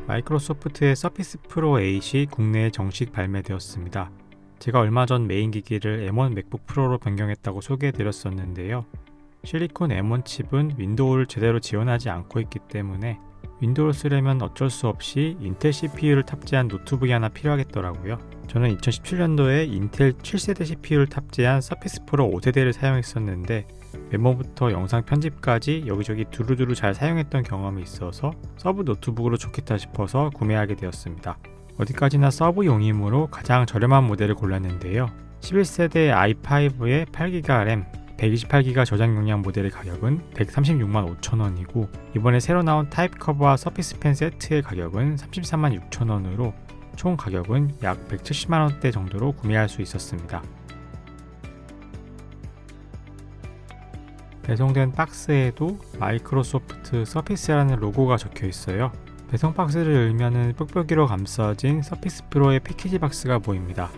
마이크로소프트의 서피스 프로 8이 국내에 정식 발매되었습니다. 제가 얼마 전 메인 기기를 M1 맥북 프로로 변경했다고 소개해드렸었는데요. 실리콘 M1 칩은 윈도우를 제대로 지원하지 않고 있기 때문에 윈도우를 쓰려면 어쩔 수 없이 인텔 CPU를 탑재한 노트북이 하나 필요하겠더라고요. 저는 2017년도에 인텔 7세대 CPU를 탑재한 서피스 프로 5세대를 사용했었는데 메모부터 영상 편집까지 여기저기 두루두루 잘 사용했던 경험이 있어서 서브 노트북으로 좋겠다 싶어서 구매하게 되었습니다. 어디까지나 서브용이므로 가장 저렴한 모델을 골랐는데요. 11세대 i5의 8GB 램, 128GB 저장 용량 모델의 가격은 136만 5천원이고 이번에 새로 나온 타입 커버와 서피스 펜 세트의 가격은 33만 6천원으로 총 가격은 약 170만원대 정도로 구매할 수 있었습니다. 배송된 박스에도 마이크로소프트 서피스라는 로고가 적혀 있어요. 배송 박스를 열면은 뾱뾱이로 감싸진 서피스 프로의 패키지 박스가 보입니다.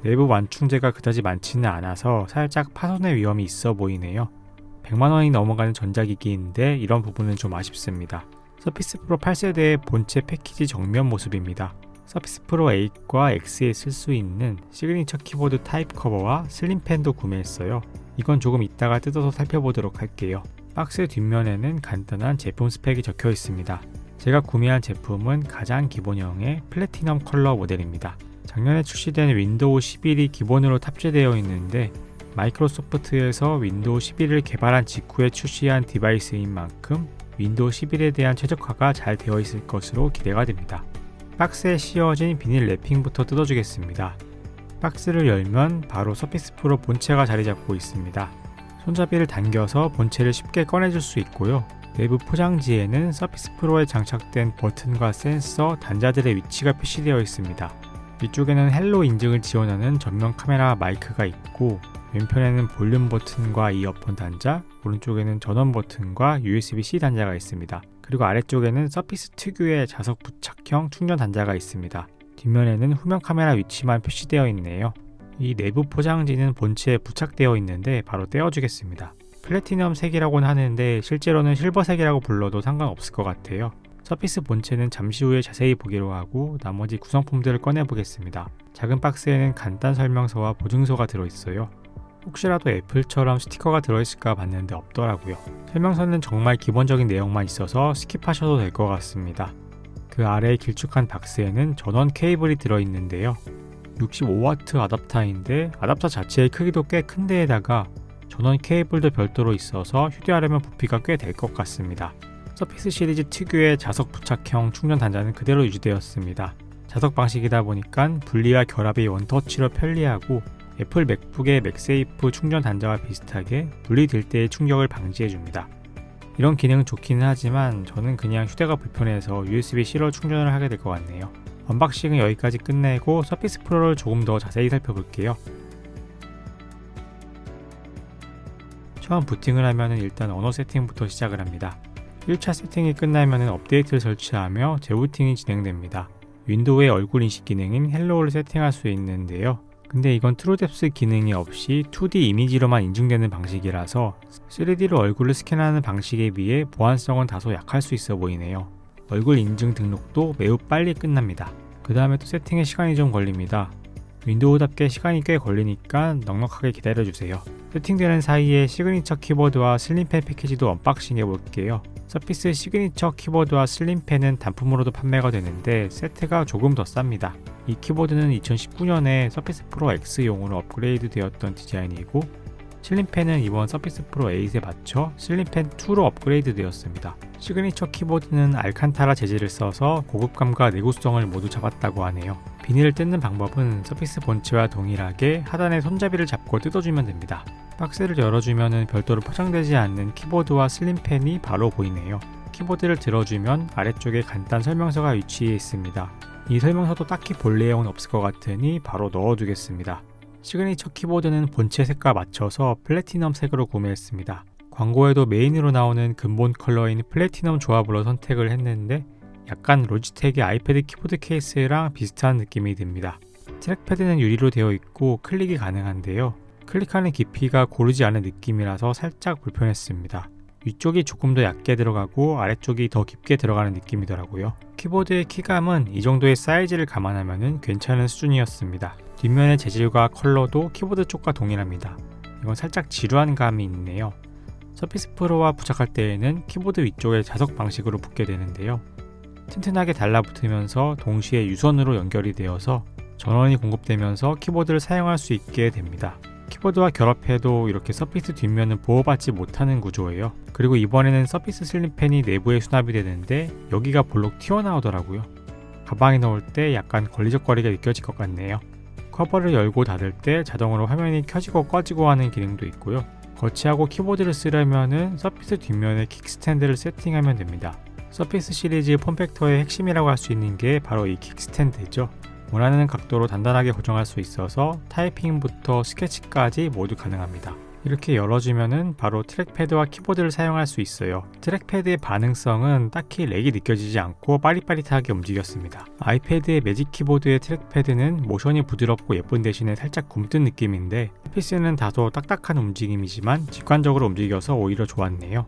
내부 완충제가 그다지 많지는 않아서 살짝 파손의 위험이 있어 보이네요. 100만원이 넘어가는 전자기기인데 이런 부분은 좀 아쉽습니다. 서피스 프로 8세대의 본체 패키지 정면 모습입니다. 서피스 프로 8과 X에 쓸 수 있는 시그니처 키보드 타입 커버와 슬림펜도 구매했어요. 이건 조금 이따가 뜯어서 살펴보도록 할게요. 박스 뒷면에는 간단한 제품 스펙이 적혀 있습니다. 제가 구매한 제품은 가장 기본형의 플래티넘 컬러 모델입니다. 작년에 출시된 윈도우 11이 기본으로 탑재되어 있는데 마이크로소프트에서 윈도우 11을 개발한 직후에 출시한 디바이스인 만큼 윈도우 11에 대한 최적화가 잘 되어 있을 것으로 기대가 됩니다. 박스에 씌워진 비닐 랩핑부터 뜯어주겠습니다. 박스를 열면 바로 서피스 프로 본체가 자리 잡고 있습니다. 손잡이를 당겨서 본체를 쉽게 꺼내줄 수 있고요. 내부 포장지에는 서피스 프로에 장착된 버튼과 센서, 단자들의 위치가 표시되어 있습니다. 위쪽에는 헬로 인증을 지원하는 전면 카메라 마이크가 있고 왼편에는 볼륨 버튼과 이어폰 단자, 오른쪽에는 전원 버튼과 USB-C 단자가 있습니다. 그리고 아래쪽에는 서피스 특유의 자석 부착형 충전 단자가 있습니다. 뒷면에는 후면 카메라 위치만 표시되어 있네요. 이 내부 포장지는 본체에 부착되어 있는데 바로 떼어주겠습니다. 플래티넘 색이라고는 하는데 실제로는 실버색이라고 불러도 상관없을 것 같아요. 서피스 본체는 잠시 후에 자세히 보기로 하고 나머지 구성품들을 꺼내보겠습니다. 작은 박스에는 간단 설명서와 보증서가 들어있어요. 혹시라도 애플처럼 스티커가 들어있을까 봤는데 없더라고요. 설명서는 정말 기본적인 내용만 있어서 스킵하셔도 될 것 같습니다. 그 아래의 길쭉한 박스에는 전원 케이블이 들어있는데요. 65W 아답터인데 아답터 자체의 크기도 꽤 큰 데에다가 전원 케이블도 별도로 있어서 휴대하려면 부피가 꽤 될 것 같습니다. 서피스 시리즈 특유의 자석 부착형 충전 단자는 그대로 유지되었습니다. 자석 방식이다 보니까 분리와 결합이 원터치로 편리하고 애플 맥북의 맥세이프 충전 단자와 비슷하게 분리될 때의 충격을 방지해줍니다. 이런 기능은 좋기는 하지만 저는 그냥 휴대가 불편해서 USB-C로 충전을 하게 될 것 같네요. 언박싱은 여기까지 끝내고 서피스 프로를 조금 더 자세히 살펴볼게요. 처음 부팅을 하면 일단 언어 세팅부터 시작을 합니다. 1차 세팅이 끝나면 업데이트를 설치하며 재부팅이 진행됩니다. 윈도우의 얼굴 인식 기능인 헬로우를 세팅할 수 있는데요. 근데 이건 트루뎁스 기능이 없이 2D 이미지로만 인증되는 방식이라서 3D로 얼굴을 스캔하는 방식에 비해 보안성은 다소 약할 수 있어 보이네요. 얼굴 인증 등록도 매우 빨리 끝납니다. 그 다음에 또 세팅에 시간이 좀 걸립니다. 윈도우답게 시간이 꽤 걸리니까 넉넉하게 기다려주세요. 세팅되는 사이에 시그니처 키보드와 슬림펜 패키지도 언박싱 해볼게요. 서피스 시그니처 키보드와 슬림펜은 단품으로도 판매가 되는데 세트가 조금 더 쌉니다. 이 키보드는 2019년에 서피스 프로 X용으로 업그레이드 되었던 디자인이고 슬림펜은 이번 서피스 프로 8에 맞춰 슬림펜 2로 업그레이드 되었습니다. 시그니처 키보드는 알칸타라 재질을 써서 고급감과 내구성을 모두 잡았다고 하네요. 비닐을 뜯는 방법은 서피스 본체와 동일하게 하단에 손잡이를 잡고 뜯어주면 됩니다. 박스를 열어주면 별도로 포장되지 않는 키보드와 슬림펜이 바로 보이네요. 키보드를 들어주면 아래쪽에 간단 설명서가 위치해 있습니다. 이 설명서도 딱히 볼 내용은 없을 것 같으니 바로 넣어두겠습니다. 시그니처 키보드는 본체 색과 맞춰서 플래티넘 색으로 구매했습니다. 광고에도 메인으로 나오는 근본 컬러인 플래티넘 조합으로 선택을 했는데 약간 로지텍의 아이패드 키보드 케이스랑 비슷한 느낌이 듭니다. 트랙패드는 유리로 되어 있고 클릭이 가능한데요. 클릭하는 깊이가 고르지 않은 느낌이라서 살짝 불편했습니다. 위쪽이 조금 더 얇게 들어가고 아래쪽이 더 깊게 들어가는 느낌이더라고요. 키보드의 키감은 이 정도의 사이즈를 감안하면 괜찮은 수준이었습니다. 뒷면의 재질과 컬러도 키보드 쪽과 동일합니다. 이건 살짝 지루한 감이 있네요. 서피스 프로와 부착할 때에는 키보드 위쪽에 자석 방식으로 붙게 되는데요. 튼튼하게 달라붙으면서 동시에 유선으로 연결이 되어서 전원이 공급되면서 키보드를 사용할 수 있게 됩니다. 키보드와 결합해도 이렇게 서피스 뒷면은 보호받지 못하는 구조예요. 그리고 이번에는 서피스 슬림펜이 내부에 수납이 되는데 여기가 볼록 튀어나오더라고요. 가방에 넣을 때 약간 걸리적거리게 느껴질 것 같네요. 커버를 열고 닫을 때 자동으로 화면이 켜지고 꺼지고 하는 기능도 있고요. 거치하고 키보드를 쓰려면은 서피스 뒷면에 킥스탠드를 세팅하면 됩니다. 서피스 시리즈 폼팩터의 핵심이라고 할 수 있는 게 바로 이 킥스탠드죠. 원하는 각도로 단단하게 고정할 수 있어서 타이핑부터 스케치까지 모두 가능합니다. 이렇게 열어주면은 바로 트랙패드와 키보드를 사용할 수 있어요. 트랙패드의 반응성은 딱히 렉이 느껴지지 않고 빠릿빠릿하게 움직였습니다. 아이패드의 매직 키보드의 트랙패드는 모션이 부드럽고 예쁜 대신에 살짝 굼뜬 느낌인데 서피스는 다소 딱딱한 움직임이지만 직관적으로 움직여서 오히려 좋았네요.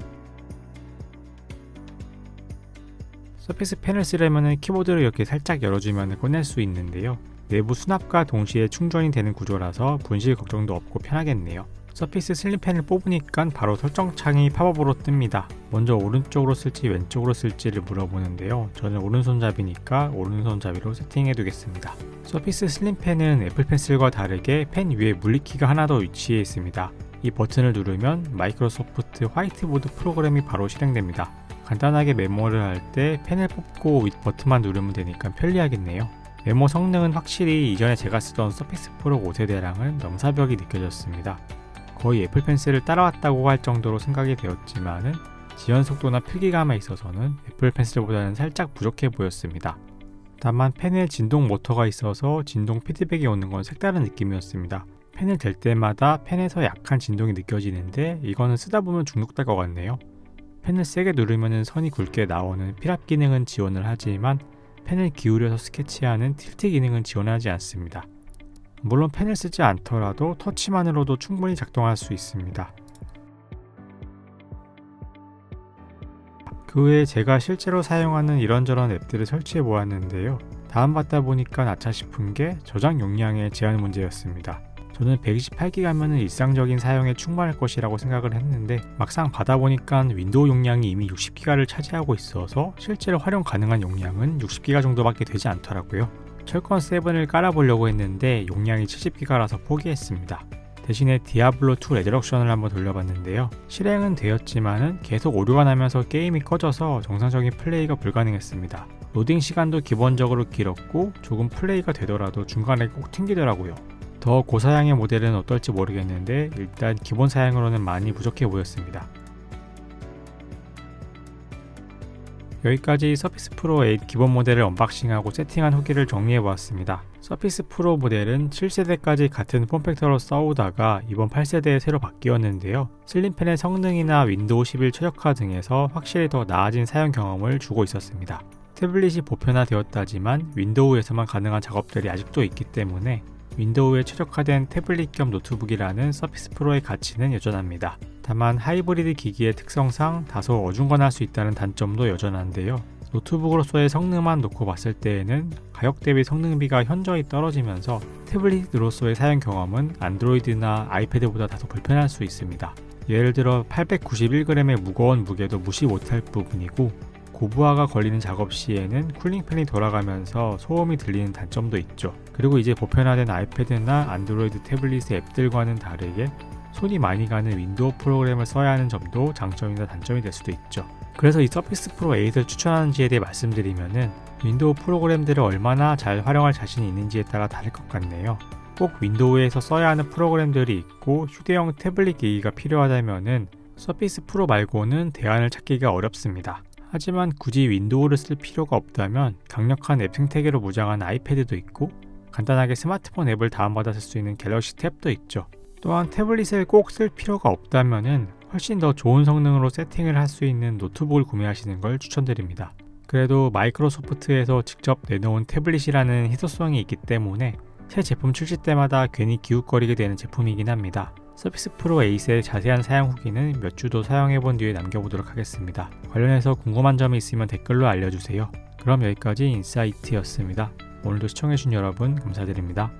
서피스 펜을 쓰려면 키보드를 이렇게 살짝 열어주면 꺼낼 수 있는데요. 내부 수납과 동시에 충전이 되는 구조라서 분실 걱정도 없고 편하겠네요. 서피스 슬림펜을 뽑으니까 바로 설정창이 팝업으로 뜹니다. 먼저 오른쪽으로 쓸지 왼쪽으로 쓸지를 물어보는데요. 저는 오른손잡이니까 오른손잡이로 세팅해 두겠습니다. 서피스 슬림펜은 애플 펜슬과 다르게 펜 위에 물리키가 하나 더 위치해 있습니다. 이 버튼을 누르면 마이크로소프트 화이트보드 프로그램이 바로 실행됩니다. 간단하게 메모를 할 때 펜을 뽑고 윗 버튼만 누르면 되니까 편리하겠네요. 메모 성능은 확실히 이전에 제가 쓰던 서피스 프로 5세대랑은 넘사벽이 느껴졌습니다. 거의 애플 펜슬을 따라왔다고 할 정도로 생각이 되었지만은 지연 속도나 필기감에 있어서는 애플 펜슬보다는 살짝 부족해 보였습니다. 다만 펜에 진동 모터가 있어서 진동 피드백이 오는 건 색다른 느낌이었습니다. 펜을 댈 때마다 펜에서 약한 진동이 느껴지는데 이거는 쓰다 보면 중독될 것 같네요. 펜을 세게 누르면 선이 굵게 나오는 필압 기능은 지원을 하지만 펜을 기울여서 스케치하는 틸트 기능은 지원하지 않습니다. 물론 펜을 쓰지 않더라도 터치만으로도 충분히 작동할 수 있습니다. 그 외에 제가 실제로 사용하는 이런저런 앱들을 설치해 보았는데요. 다운받다 보니까 아차 싶은 게 저장 용량의 제한 문제였습니다. 저는 128기가면 일상적인 사용에 충분할 것이라고 생각을 했는데 막상 받아보니까 윈도우 용량이 이미 60기가를 차지하고 있어서 실제로 활용 가능한 용량은 60기가 정도밖에 되지 않더라고요. 철권 7을 깔아보려고 했는데 용량이 70기가라서 포기했습니다. 대신에 디아블로2 레저럭션을 한번 돌려봤는데요. 실행은 되었지만은 계속 오류가 나면서 게임이 꺼져서 정상적인 플레이가 불가능했습니다. 로딩 시간도 기본적으로 길었고 조금 플레이가 되더라도 중간에 꼭 튕기더라고요. 더 고사양의 모델은 어떨지 모르겠는데 일단 기본 사양으로는 많이 부족해 보였습니다. 여기까지 서피스 프로 8 기본 모델을 언박싱하고 세팅한 후기를 정리해보았습니다. 서피스 프로 모델은 7세대까지 같은 폼팩터로 써오다가 이번 8세대에 새로 바뀌었는데요. 슬림펜의 성능이나 윈도우 11 최적화 등에서 확실히 더 나아진 사용 경험을 주고 있었습니다. 태블릿이 보편화되었다지만 윈도우에서만 가능한 작업들이 아직도 있기 때문에 윈도우에 최적화된 태블릿 겸 노트북이라는 서피스 프로의 가치는 여전합니다. 다만 하이브리드 기기의 특성상 다소 어중간할 수 있다는 단점도 여전한데요. 노트북으로서의 성능만 놓고 봤을 때에는 가격 대비 성능비가 현저히 떨어지면서 태블릿으로서의 사용 경험은 안드로이드나 아이패드보다 다소 불편할 수 있습니다. 예를 들어 891g의 무거운 무게도 무시 못할 부분이고 고부하가 걸리는 작업 시에는 쿨링팬이 돌아가면서 소음이 들리는 단점도 있죠. 그리고 이제 보편화된 아이패드나 안드로이드 태블릿의 앱들과는 다르게 손이 많이 가는 윈도우 프로그램을 써야 하는 점도 장점이나 단점이 될 수도 있죠. 그래서 이 서피스 프로 8을 추천하는지에 대해 말씀드리면은 윈도우 프로그램들을 얼마나 잘 활용할 자신이 있는지에 따라 다를 것 같네요. 꼭 윈도우에서 써야 하는 프로그램들이 있고 휴대용 태블릿 기기가 필요하다면은 서피스 프로 말고는 대안을 찾기가 어렵습니다. 하지만 굳이 윈도우를 쓸 필요가 없다면 강력한 앱 생태계로 무장한 아이패드도 있고 간단하게 스마트폰 앱을 다운받아 쓸 수 있는 갤럭시 탭도 있죠. 또한 태블릿을 꼭 쓸 필요가 없다면 훨씬 더 좋은 성능으로 세팅을 할 수 있는 노트북을 구매하시는 걸 추천드립니다. 그래도 마이크로소프트에서 직접 내놓은 태블릿이라는 희소성이 있기 때문에 새 제품 출시 때마다 괜히 기웃거리게 되는 제품이긴 합니다. 서피스 프로 8의 자세한 사용 후기는 몇 주 더 사용해본 뒤에 남겨보도록 하겠습니다. 관련해서 궁금한 점이 있으면 댓글로 알려주세요. 그럼 여기까지 인사이트였습니다. 오늘도 시청해주신 여러분 감사드립니다.